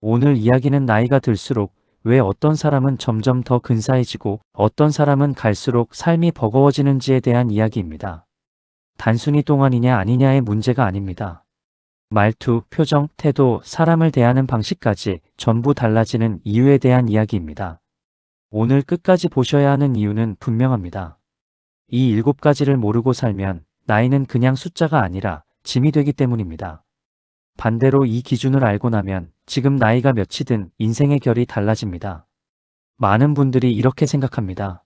오늘 이야기는 나이가 들수록 왜 어떤 사람은 점점 더 근사해지고 어떤 사람은 갈수록 삶이 버거워지는지에 대한 이야기입니다. 단순히 똥아니냐 아니냐의 문제가 아닙니다. 말투, 표정, 태도, 사람을 대하는 방식까지 전부 달라지는 이유에 대한 이야기입니다. 오늘 끝까지 보셔야 하는 이유는 분명합니다. 이 7가지를 모르고 살면 나이는 그냥 숫자가 아니라 짐이 되기 때문입니다. 반대로 이 기준을 알고 나면 지금 나이가 몇이든 인생의 결이 달라집니다. 많은 분들이 이렇게 생각합니다.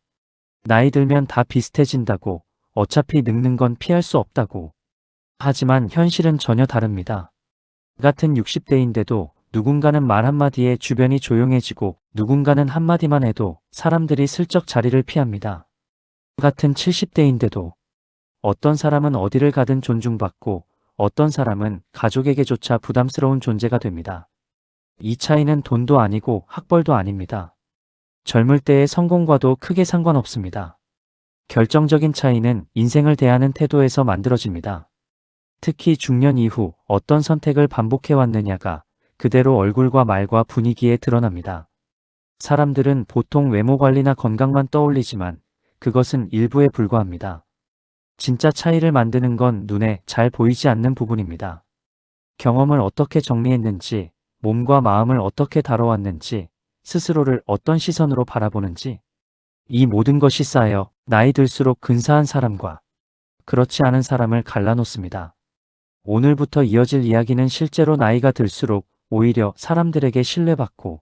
나이 들면 다 비슷해진다고, 어차피 늙는 건 피할 수 없다고. 하지만 현실은 전혀 다릅니다. 같은 60대인데도 누군가는 말 한마디에 주변이 조용해지고 누군가는 한마디만 해도 사람들이 슬쩍 자리를 피합니다. 같은 70대인데도 어떤 사람은 어디를 가든 존중받고 어떤 사람은 가족에게조차 부담스러운 존재가 됩니다. 이 차이는 돈도 아니고 학벌도 아닙니다. 젊을 때의 성공과도 크게 상관없습니다. 결정적인 차이는 인생을 대하는 태도에서 만들어집니다. 특히 중년 이후 어떤 선택을 반복해왔느냐가 그대로 얼굴과 말과 분위기에 드러납니다. 사람들은 보통 외모 관리나 건강만 떠올리지만 그것은 일부에 불과합니다. 진짜 차이를 만드는 건 눈에 잘 보이지 않는 부분입니다. 경험을 어떻게 정리했는지, 몸과 마음을 어떻게 다뤄왔는지, 스스로를 어떤 시선으로 바라보는지, 이 모든 것이 쌓여 나이 들수록 근사한 사람과 그렇지 않은 사람을 갈라놓습니다. 오늘부터 이어질 이야기는 실제로 나이가 들수록 오히려 사람들에게 신뢰받고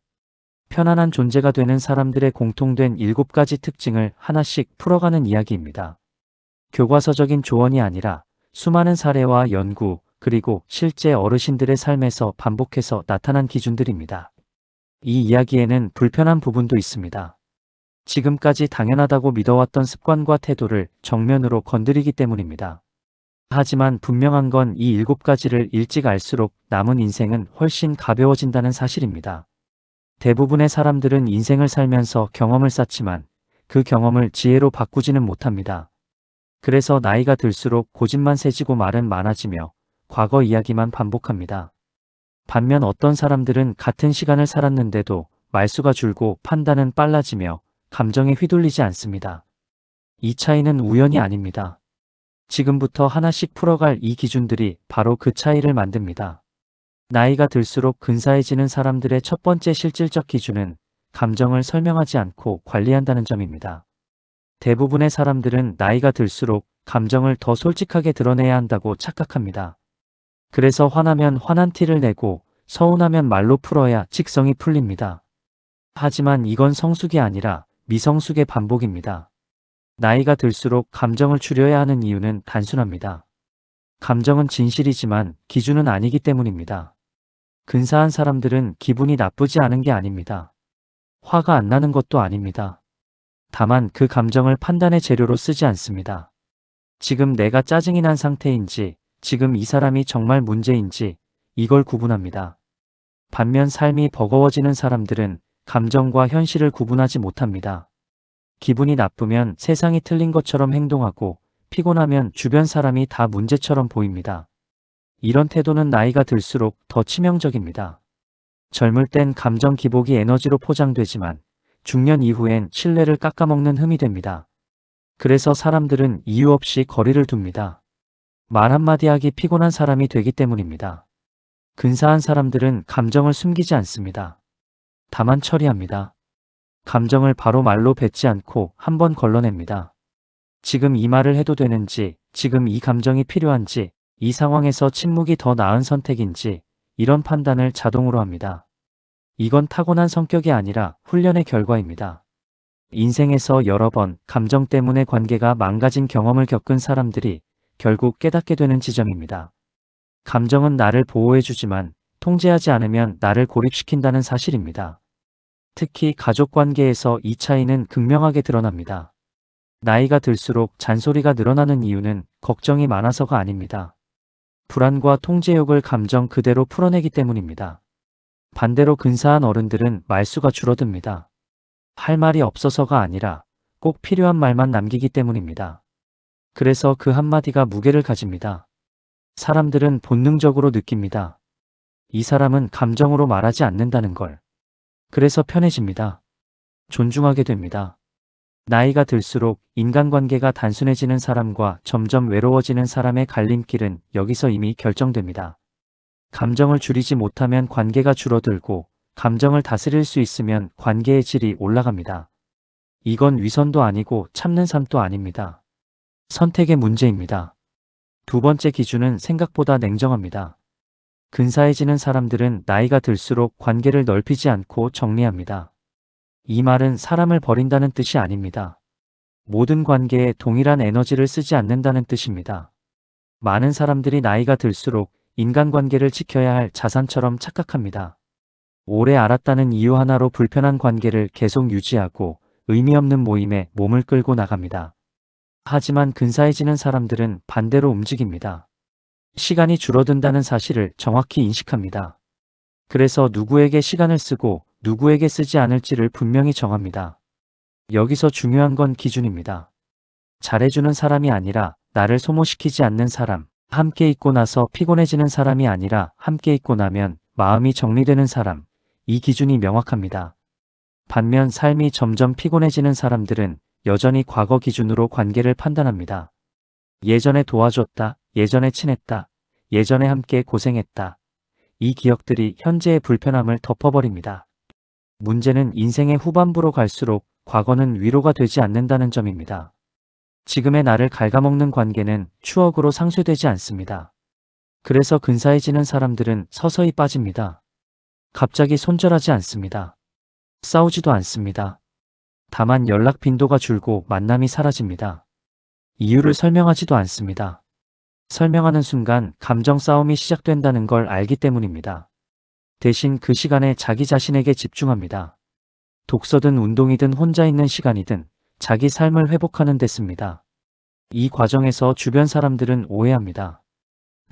편안한 존재가 되는 사람들의 공통된 7가지 특징을 하나씩 풀어가는 이야기입니다. 교과서적인 조언이 아니라 수많은 사례와 연구 그리고 실제 어르신들의 삶에서 반복해서 나타난 기준들입니다. 이 이야기에는 불편한 부분도 있습니다. 지금까지 당연하다고 믿어왔던 습관과 태도를 정면으로 건드리기 때문입니다. 하지만 분명한 건 이 7가지를 일찍 알수록 남은 인생은 훨씬 가벼워진다는 사실입니다. 대부분의 사람들은 인생을 살면서 경험을 쌓지만 그 경험을 지혜로 바꾸지는 못합니다. 그래서 나이가 들수록 고집만 세지고 말은 많아지며 과거 이야기만 반복합니다. 반면 어떤 사람들은 같은 시간을 살았는데도 말수가 줄고 판단은 빨라지며 감정에 휘둘리지 않습니다. 이 차이는 우연이 아닙니다. 지금부터 하나씩 풀어갈 이 기준들이 바로 그 차이를 만듭니다. 나이가 들수록 근사해지는 사람들의 첫 번째 실질적 기준은 감정을 설명하지 않고 관리한다는 점입니다. 대부분의 사람들은 나이가 들수록 감정을 더 솔직하게 드러내야 한다고 착각합니다. 그래서 화나면 화난 티를 내고 서운하면 말로 풀어야 직성이 풀립니다. 하지만 이건 성숙이 아니라 미성숙의 반복입니다. 나이가 들수록 감정을 줄여야 하는 이유는 단순합니다. 감정은 진실이지만 기준은 아니기 때문입니다. 근사한 사람들은 기분이 나쁘지 않은 게 아닙니다. 화가 안 나는 것도 아닙니다. 다만 그 감정을 판단의 재료로 쓰지 않습니다. 지금 내가 짜증이 난 상태인지, 지금 이 사람이 정말 문제인지 이걸 구분합니다. 반면 삶이 버거워지는 사람들은 감정과 현실을 구분하지 못합니다. 기분이 나쁘면 세상이 틀린 것처럼 행동하고 피곤하면 주변 사람이 다 문제처럼 보입니다. 이런 태도는 나이가 들수록 더 치명적입니다. 젊을 땐 감정 기복이 에너지로 포장되지만 중년 이후엔 신뢰를 깎아먹는 흠이 됩니다. 그래서 사람들은 이유 없이 거리를 둡니다. 말 한마디 하기 피곤한 사람이 되기 때문입니다. 근사한 사람들은 감정을 숨기지 않습니다. 다만 처리합니다. 감정을 바로 말로 뱉지 않고 한번 걸러냅니다. 지금 이 말을 해도 되는지, 지금 이 감정이 필요한지, 이 상황에서 침묵이 더 나은 선택인지 이런 판단을 자동으로 합니다. 이건 타고난 성격이 아니라 훈련의 결과입니다. 인생에서 여러 번 감정 때문에 관계가 망가진 경험을 겪은 사람들이 결국 깨닫게 되는 지점입니다. 감정은 나를 보호해주지만 통제하지 않으면 나를 고립시킨다는 사실입니다. 특히 가족 관계에서 이 차이는 극명하게 드러납니다. 나이가 들수록 잔소리가 늘어나는 이유는 걱정이 많아서가 아닙니다. 불안과 통제욕을 감정 그대로 풀어내기 때문입니다. 반대로 근사한 어른들은 말수가 줄어듭니다. 할 말이 없어서가 아니라 꼭 필요한 말만 남기기 때문입니다. 그래서 그 한마디가 무게를 가집니다. 사람들은 본능적으로 느낍니다. 이 사람은 감정으로 말하지 않는다는 걸. 그래서 편해집니다. 존중하게 됩니다. 나이가 들수록 인간관계가 단순해지는 사람과 점점 외로워지는 사람의 갈림길은 여기서 이미 결정됩니다. 감정을 줄이지 못하면 관계가 줄어들고, 감정을 다스릴 수 있으면 관계의 질이 올라갑니다. 이건 위선도 아니고 참는 삶도 아닙니다. 선택의 문제입니다. 두 번째 기준은 생각보다 냉정합니다. 근사해지는 사람들은 나이가 들수록 관계를 넓히지 않고 정리합니다. 이 말은 사람을 버린다는 뜻이 아닙니다. 모든 관계에 동일한 에너지를 쓰지 않는다는 뜻입니다. 많은 사람들이 나이가 들수록 인간관계를 지켜야 할 자산처럼 착각합니다. 오래 알았다는 이유 하나로 불편한 관계를 계속 유지하고 의미 없는 모임에 몸을 끌고 나갑니다. 하지만 근사해지는 사람들은 반대로 움직입니다. 시간이 줄어든다는 사실을 정확히 인식합니다. 그래서 누구에게 시간을 쓰고 누구에게 쓰지 않을지를 분명히 정합니다. 여기서 중요한 건 기준입니다. 잘해주는 사람이 아니라 나를 소모시키지 않는 사람, 함께 있고 나서 피곤해지는 사람이 아니라 함께 있고 나면 마음이 정리되는 사람, 이 기준이 명확합니다. 반면 삶이 점점 피곤해지는 사람들은 여전히 과거 기준으로 관계를 판단합니다. 예전에 도와줬다, 예전에 친했다, 예전에 함께 고생했다. 이 기억들이 현재의 불편함을 덮어버립니다. 문제는 인생의 후반부로 갈수록 과거는 위로가 되지 않는다는 점입니다. 지금의 나를 갉아먹는 관계는 추억으로 상쇄되지 않습니다. 그래서 근사해지는 사람들은 서서히 빠집니다. 갑자기 손절하지 않습니다. 싸우지도 않습니다. 다만 연락 빈도가 줄고 만남이 사라집니다. 이유를 설명하지도 않습니다. 설명하는 순간 감정 싸움이 시작된다는 걸 알기 때문입니다. 대신 그 시간에 자기 자신에게 집중합니다. 독서든 운동이든 혼자 있는 시간이든 자기 삶을 회복하는 데 씁니다. 이 과정에서 주변 사람들은 오해합니다.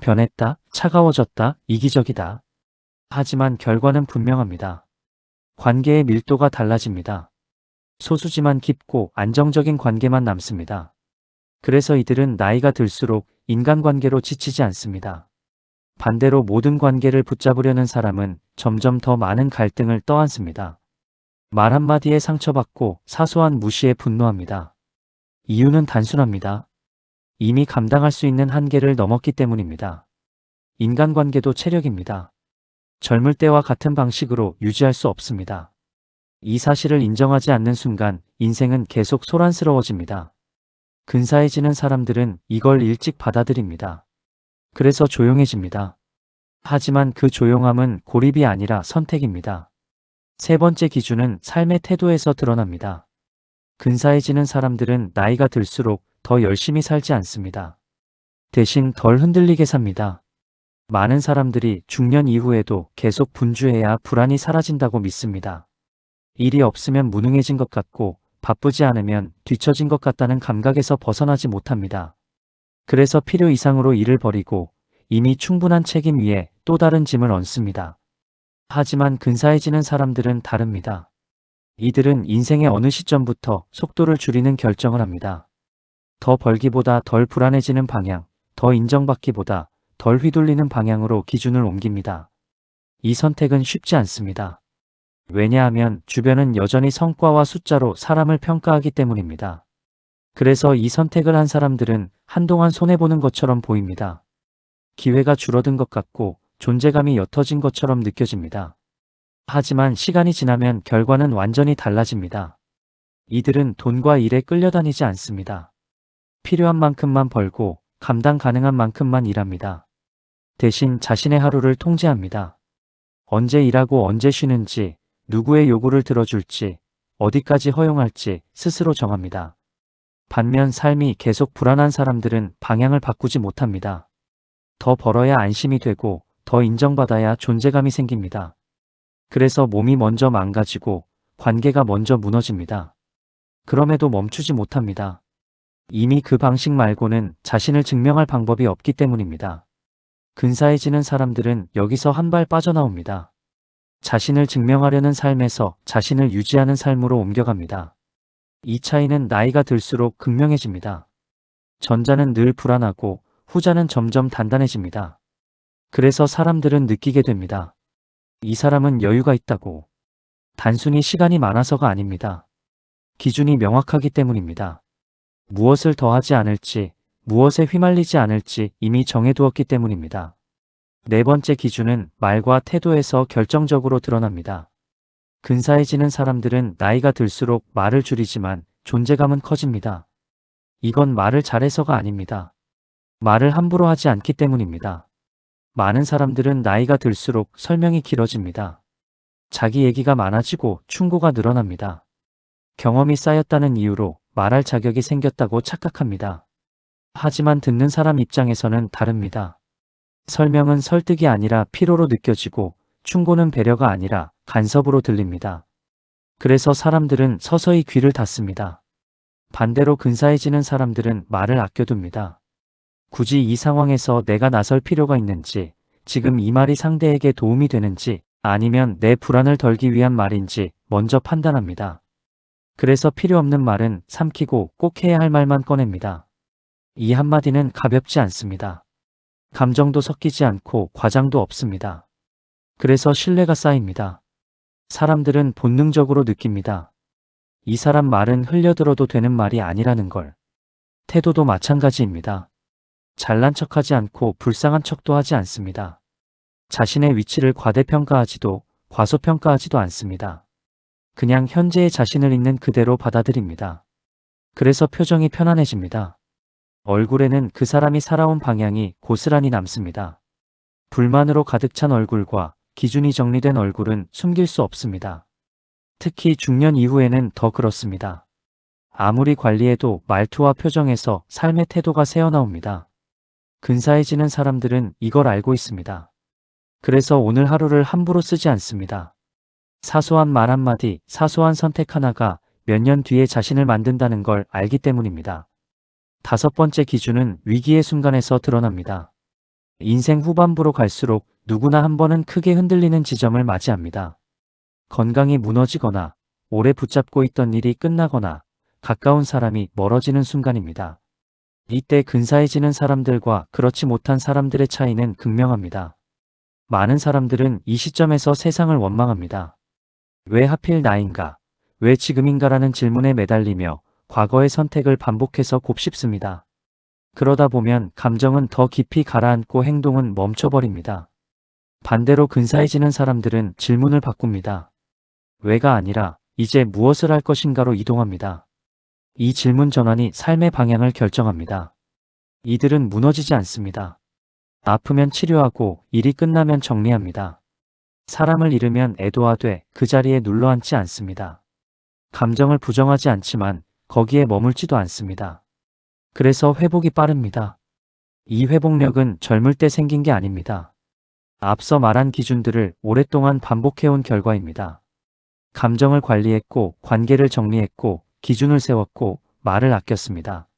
변했다, 차가워졌다, 이기적이다. 하지만 결과는 분명합니다. 관계의 밀도가 달라집니다. 소수지만 깊고 안정적인 관계만 남습니다. 그래서 이들은 나이가 들수록 인간관계로 지치지 않습니다. 반대로 모든 관계를 붙잡으려는 사람은 점점 더 많은 갈등을 떠안습니다. 말 한마디에 상처받고 사소한 무시에 분노합니다. 이유는 단순합니다. 이미 감당할 수 있는 한계를 넘었기 때문입니다. 인간관계도 체력입니다. 젊을 때와 같은 방식으로 유지할 수 없습니다. 이 사실을 인정하지 않는 순간 인생은 계속 소란스러워집니다. 근사해지는 사람들은 이걸 일찍 받아들입니다. 그래서 조용해집니다. 하지만 그 조용함은 고립이 아니라 선택입니다. 세 번째 기준은 삶의 태도에서 드러납니다. 근사해지는 사람들은 나이가 들수록 더 열심히 살지 않습니다. 대신 덜 흔들리게 삽니다. 많은 사람들이 중년 이후에도 계속 분주해야 불안이 사라진다고 믿습니다. 일이 없으면 무능해진 것 같고 바쁘지 않으면 뒤처진 것 같다는 감각에서 벗어나지 못합니다. 그래서 필요 이상으로 일을 벌이고 이미 충분한 책임 위에 또 다른 짐을 얹습니다. 하지만 근사해지는 사람들은 다릅니다. 이들은 인생의 어느 시점부터 속도를 줄이는 결정을 합니다. 더 벌기보다 덜 불안해지는 방향, 더 인정받기보다 덜 휘둘리는 방향으로 기준을 옮깁니다. 이 선택은 쉽지 않습니다. 왜냐하면 주변은 여전히 성과와 숫자로 사람을 평가하기 때문입니다. 그래서 이 선택을 한 사람들은 한동안 손해보는 것처럼 보입니다. 기회가 줄어든 것 같고 존재감이 옅어진 것처럼 느껴집니다. 하지만 시간이 지나면 결과는 완전히 달라집니다. 이들은 돈과 일에 끌려다니지 않습니다. 필요한 만큼만 벌고 감당 가능한 만큼만 일합니다. 대신 자신의 하루를 통제합니다. 언제 일하고 언제 쉬는지, 누구의 요구를 들어줄지, 어디까지 허용할지 스스로 정합니다. 반면 삶이 계속 불안한 사람들은 방향을 바꾸지 못합니다. 더 벌어야 안심이 되고 더 인정받아야 존재감이 생깁니다. 그래서 몸이 먼저 망가지고 관계가 먼저 무너집니다. 그럼에도 멈추지 못합니다. 이미 그 방식 말고는 자신을 증명할 방법이 없기 때문입니다. 근사해지는 사람들은 여기서 한 발 빠져나옵니다. 자신을 증명하려는 삶에서 자신을 유지하는 삶으로 옮겨갑니다. 이 차이는 나이가 들수록 극명해집니다. 전자는 늘 불안하고 후자는 점점 단단해집니다. 그래서 사람들은 느끼게 됩니다. 이 사람은 여유가 있다고. 단순히 시간이 많아서가 아닙니다. 기준이 명확하기 때문입니다. 무엇을 더하지 않을지, 무엇에 휘말리지 않을지 이미 정해두었기 때문입니다. 네 번째 기준은 말과 태도에서 결정적으로 드러납니다. 근사해지는 사람들은 나이가 들수록 말을 줄이지만 존재감은 커집니다. 이건 말을 잘해서가 아닙니다. 말을 함부로 하지 않기 때문입니다. 많은 사람들은 나이가 들수록 설명이 길어집니다. 자기 얘기가 많아지고 충고가 늘어납니다. 경험이 쌓였다는 이유로 말할 자격이 생겼다고 착각합니다. 하지만 듣는 사람 입장에서는 다릅니다. 설명은 설득이 아니라 피로로 느껴지고 충고는 배려가 아니라 간섭으로 들립니다. 그래서 사람들은 서서히 귀를 닫습니다. 반대로 근사해지는 사람들은 말을 아껴둡니다. 굳이 이 상황에서 내가 나설 필요가 있는지, 지금 이 말이 상대에게 도움이 되는지, 아니면 내 불안을 덜기 위한 말인지 먼저 판단합니다. 그래서 필요 없는 말은 삼키고 꼭 해야 할 말만 꺼냅니다. 이 한마디는 가볍지 않습니다. 감정도 섞이지 않고 과장도 없습니다. 그래서 신뢰가 쌓입니다. 사람들은 본능적으로 느낍니다. 이 사람 말은 흘려들어도 되는 말이 아니라는 걸. 태도도 마찬가지입니다. 잘난 척하지 않고 불쌍한 척도 하지 않습니다. 자신의 위치를 과대평가하지도 과소평가하지도 않습니다. 그냥 현재의 자신을 있는 그대로 받아들입니다. 그래서 표정이 편안해집니다. 얼굴에는 그 사람이 살아온 방향이 고스란히 남습니다. 불만으로 가득 찬 얼굴과 기준이 정리된 얼굴은 숨길 수 없습니다. 특히 중년 이후에는 더 그렇습니다. 아무리 관리해도 말투와 표정에서 삶의 태도가 새어나옵니다. 근사해지는 사람들은 이걸 알고 있습니다. 그래서 오늘 하루를 함부로 쓰지 않습니다. 사소한 말 한마디, 사소한 선택 하나가 몇 년 뒤에 자신을 만든다는 걸 알기 때문입니다. 다섯 번째 기준은 위기의 순간에서 드러납니다. 인생 후반부로 갈수록 누구나 한 번은 크게 흔들리는 지점을 맞이합니다. 건강이 무너지거나 오래 붙잡고 있던 일이 끝나거나 가까운 사람이 멀어지는 순간입니다. 이때 근사해지는 사람들과 그렇지 못한 사람들의 차이는 극명합니다. 많은 사람들은 이 시점에서 세상을 원망합니다. 왜 하필 나인가? 왜 지금인가라는 질문에 매달리며 과거의 선택을 반복해서 곱씹습니다. 그러다 보면 감정은 더 깊이 가라앉고 행동은 멈춰버립니다. 반대로 근사해지는 사람들은 질문을 바꿉니다. 왜가 아니라 이제 무엇을 할 것인가로 이동합니다. 이 질문 전환이 삶의 방향을 결정합니다. 이들은 무너지지 않습니다. 아프면 치료하고 일이 끝나면 정리합니다. 사람을 잃으면 애도하되 그 자리에 눌러앉지 않습니다. 감정을 부정하지 않지만 거기에 머물지도 않습니다. 그래서 회복이 빠릅니다. 이 회복력은 젊을 때 생긴 게 아닙니다. 앞서 말한 기준들을 오랫동안 반복해온 결과입니다. 감정을 관리했고, 관계를 정리했고, 기준을 세웠고, 말을 아꼈습니다.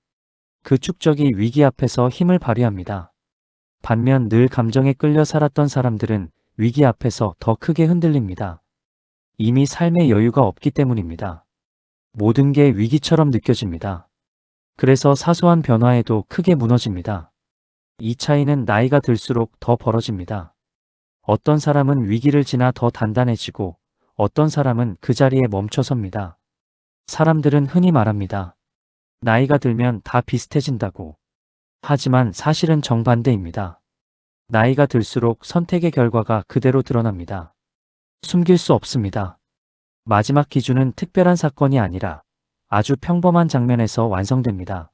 그 축적이 위기 앞에서 힘을 발휘합니다. 반면 늘 감정에 끌려 살았던 사람들은 위기 앞에서 더 크게 흔들립니다. 이미 삶의 여유가 없기 때문입니다. 모든 게 위기처럼 느껴집니다. 그래서 사소한 변화에도 크게 무너집니다. 이 차이는 나이가 들수록 더 벌어집니다. 어떤 사람은 위기를 지나 더 단단해지고 어떤 사람은 그 자리에 멈춰섭니다. 사람들은 흔히 말합니다. 나이가 들면 다 비슷해진다고. 하지만 사실은 정반대입니다. 나이가 들수록 선택의 결과가 그대로 드러납니다. 숨길 수 없습니다. 마지막 기준은 특별한 사건이 아니라 아주 평범한 장면에서 완성됩니다.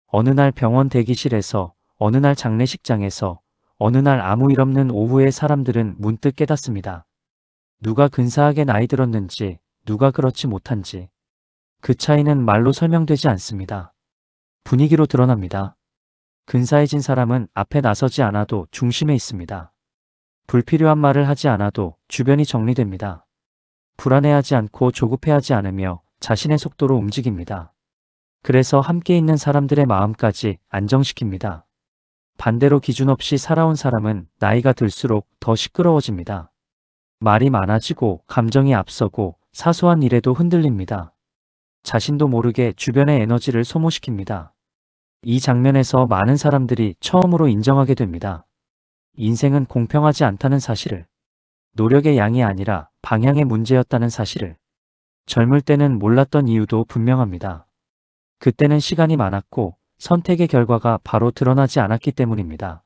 어느 날 병원 대기실에서, 어느 날 장례식장에서, 어느 날 아무 일 없는 오후에 사람들은 문득 깨닫습니다. 누가 근사하게 나이 들었는지, 누가 그렇지 못한지. 그 차이는 말로 설명되지 않습니다. 분위기로 드러납니다. 근사해진 사람은 앞에 나서지 않아도 중심에 있습니다. 불필요한 말을 하지 않아도 주변이 정리됩니다. 불안해하지 않고 조급해하지 않으며 자신의 속도로 움직입니다. 그래서 함께 있는 사람들의 마음까지 안정시킵니다. 반대로 기준 없이 살아온 사람은 나이가 들수록 더 시끄러워집니다. 말이 많아지고 감정이 앞서고 사소한 일에도 흔들립니다. 자신도 모르게 주변의 에너지를 소모시킵니다. 이 장면에서 많은 사람들이 처음으로 인정하게 됩니다. 인생은 공평하지 않다는 사실을, 노력의 양이 아니라 방향의 문제였다는 사실을 젊을 때는 몰랐던 이유도 분명합니다. 그때는 시간이 많았고 선택의 결과가 바로 드러나지 않았기 때문입니다.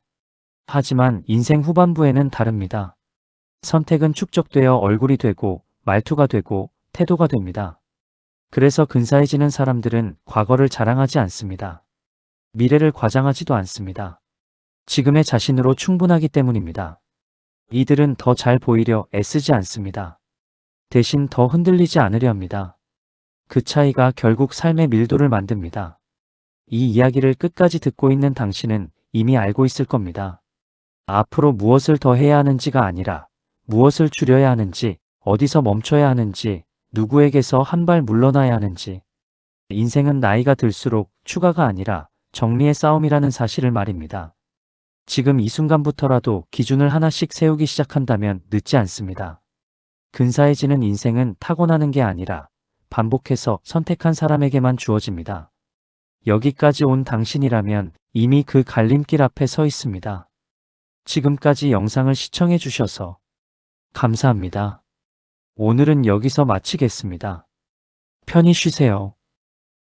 하지만 인생 후반부에는 다릅니다. 선택은 축적되어 얼굴이 되고 말투가 되고 태도가 됩니다. 그래서 근사해지는 사람들은 과거를 자랑하지 않습니다. 미래를 과장하지도 않습니다. 지금의 자신으로 충분하기 때문입니다. 이들은 더 잘 보이려 애쓰지 않습니다. 대신 더 흔들리지 않으려 합니다. 그 차이가 결국 삶의 밀도를 만듭니다. 이 이야기를 끝까지 듣고 있는 당신은 이미 알고 있을 겁니다. 앞으로 무엇을 더 해야 하는지가 아니라 무엇을 줄여야 하는지, 어디서 멈춰야 하는지, 누구에게서 한 발 물러나야 하는지. 인생은 나이가 들수록 추가가 아니라 정리의 싸움이라는 사실을 말입니다. 지금 이 순간부터라도 기준을 하나씩 세우기 시작한다면 늦지 않습니다. 근사해지는 인생은 타고나는 게 아니라 반복해서 선택한 사람에게만 주어집니다. 여기까지 온 당신이라면 이미 그 갈림길 앞에 서 있습니다. 지금까지 영상을 시청해 주셔서 감사합니다. 오늘은 여기서 마치겠습니다. 편히 쉬세요.